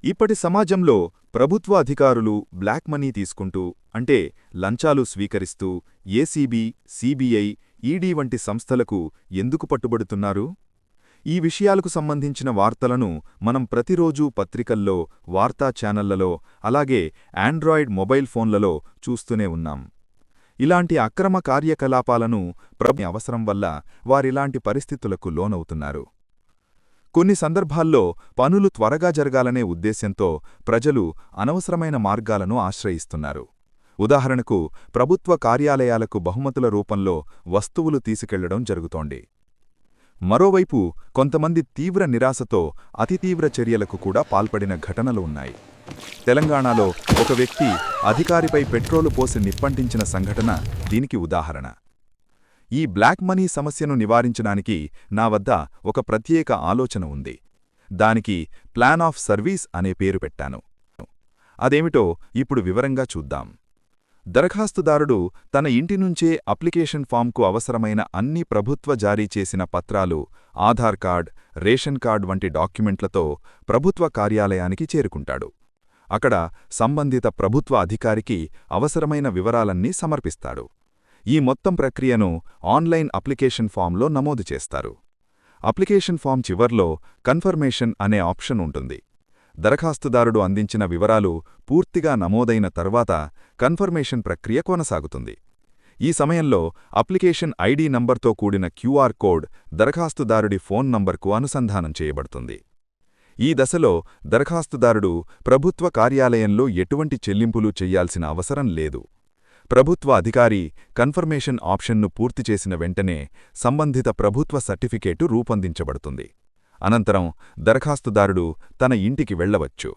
ఇప్పటి సమాజంలో ప్రభుత్వ అధికారులు బ్లాక్ మనీ తీసుకుంటూ అంటే లంచాలు స్వీకరిస్తూ ఏసీబీ, సీబీఐ, ఈడీ వంటి సంస్థలకు ఎందుకు పట్టుబడుతున్నారు? ఈ విషయాలకు సంబంధించిన వార్తలను మనం ప్రతిరోజూ పత్రికల్లో, వార్తా ఛానళ్లలో, అలాగే ఆండ్రాయిడ్ మొబైల్ ఫోన్లలో చూస్తూనే ఉన్నాం. ఇలాంటి అక్రమ కార్యకలాపాలను ప్రభుత్వ అవసరం వల్ల వారిలాంటి పరిస్థితులకు లోనవుతున్నారు. కొన్ని సందర్భాల్లో పనులు త్వరగా జరగాలనే ఉద్దేశ్యంతో ప్రజలు అనవసరమైన మార్గాలను ఆశ్రయిస్తున్నారు. ఉదాహరణకు ప్రభుత్వ కార్యాలయాలకు బహుమతుల రూపంలో వస్తువులు తీసుకెళ్లడం జరుగుతోంది. మరోవైపు కొంతమంది తీవ్ర నిరాశతో అతితీవ్ర చర్యలకు కూడా పాల్పడిన ఘటనలు ఉన్నాయి. తెలంగాణలో ఒక వ్యక్తి అధికారిపై పెట్రోలు పోసి నిప్పంటించిన సంఘటన దీనికి ఉదాహరణ. ఈ బ్లాక్ మనీ సమస్యను నివారించడానికి నా వద్ద ఒక ప్రత్యేక ఆలోచన ఉంది. దానికి ప్లాన్ ఆఫ్ సర్వీస్ అనే పేరు పెట్టాను. అదేమిటో ఇప్పుడు వివరంగా చూద్దాం. దరఖాస్తుదారుడు తన ఇంటి నుంచే అప్లికేషన్ ఫామ్కు అవసరమైన అన్ని ప్రభుత్వ జారీ చేసిన పత్రాలు, ఆధార్ కార్డ్, రేషన్ కార్డ్ వంటి డాక్యుమెంట్లతో ప్రభుత్వ కార్యాలయానికి చేరుకుంటాడు. అక్కడ సంబంధిత ప్రభుత్వ అధికారికి అవసరమైన వివరాలన్నీ సమర్పిస్తాడు. ఈ మొత్తం ప్రక్రియను ఆన్లైన్ అప్లికేషన్ ఫామ్లో నమోదు చేస్తారు. అప్లికేషన్ ఫామ్ చివర్లో కన్ఫర్మేషన్ అనే ఆప్షన్ ఉంటుంది. దరఖాస్తుదారుడు అందించిన వివరాలు పూర్తిగా నమోదైన తర్వాత కన్ఫర్మేషన్ ప్రక్రియ కొనసాగుతుంది. ఈ సమయంలో అప్లికేషన్ ఐడి నంబర్తో కూడిన క్యూఆర్ కోడ్ దరఖాస్తుదారుడి ఫోన్ నంబర్కు అనుసంధానం చేయబడుతుంది. ఈ దశలో దరఖాస్తుదారుడు ప్రభుత్వ కార్యాలయంలో ఎటువంటి చెల్లింపులు చెయ్యాల్సిన అవసరం లేదు. ప్రభుత్వ అధికారి కన్ఫర్మేషన్ ఆప్షన్ను పూర్తి చేసిన వెంటనే సంబంధిత ప్రభుత్వ సర్టిఫికేటు రూపొందించబడుతుంది. అనంతరం దరఖాస్తుదారుడు తన ఇంటికి వెళ్లవచ్చు.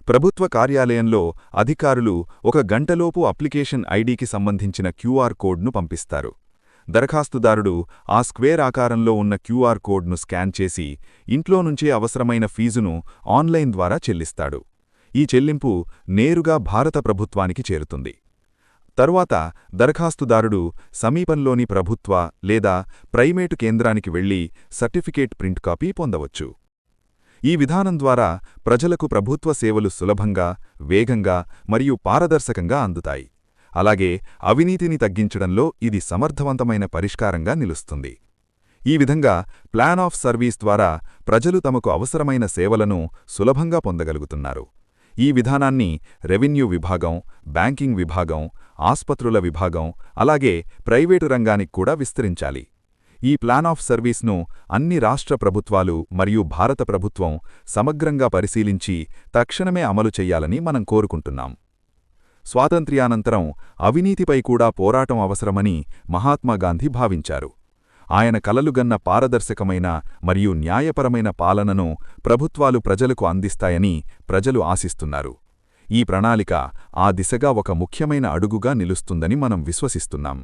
ప్రభుత్వ కార్యాలయంలో అధికారులు 1 గంటలోపు అప్లికేషన్ ఐడికి సంబంధించిన క్యూఆర్ కోడ్ను పంపిస్తారు. దరఖాస్తుదారుడు ఆ స్క్వేర్ ఆకారంలో ఉన్న క్యూఆర్ కోడ్ను స్కాన్ చేసి ఇంట్లో నుంచే అవసరమైన ఫీజును ఆన్లైన్ ద్వారా చెల్లిస్తాడు. ఈ చెల్లింపు నేరుగా భారత ప్రభుత్వానికి చేరుతుంది. తరువాత దరఖాస్తుదారుడు సమీపంలోని ప్రభుత్వ లేదా ప్రైవేటు కేంద్రానికి వెళ్లి సర్టిఫికేట్ ప్రింట్ కాపీ పొందవచ్చు. ఈ విధానం ద్వారా ప్రజలకు ప్రభుత్వ సేవలు సులభంగా, వేగంగా మరియు పారదర్శకంగా అందుతాయి. అలాగే అవినీతిని తగ్గించడంలో ఇది సమర్థవంతమైన పరిష్కారంగా నిలుస్తుంది. ఈ విధంగా ప్లాన్ ఆఫ్ సర్వీస్ ద్వారా ప్రజలు తమకు అవసరమైన సేవలను సులభంగా పొందగలుగుతున్నారు. ఈ విధానాన్ని రెవెన్యూ విభాగం, బ్యాంకింగ్ విభాగం, ఆస్పత్రుల విభాగం, అలాగే ప్రైవేటు రంగానికి కూడా విస్తరించాలి. ఈ ప్లాన్ ఆఫ్ సర్వీస్ను అన్ని రాష్ట్ర ప్రభుత్వాలు మరియు భారత ప్రభుత్వం సమగ్రంగా పరిశీలించి తక్షణమే అమలు చెయ్యాలని మనం కోరుకుంటున్నాం. స్వాతంత్ర్యానంతరం అవినీతిపై కూడా పోరాటం అవసరమని మహాత్మాగాంధీ భావించారు. ఆయన కలలుగన్న పారదర్శకమైన మరియు న్యాయపరమైన పాలనను ప్రభుత్వాలు ప్రజలకు అందిస్తాయని ప్రజలు ఆశిస్తున్నారు. ఈ ప్రణాళిక ఆ దిశగా ఒక ముఖ్యమైన అడుగుగా నిలుస్తుందని మనం విశ్వసిస్తున్నాం.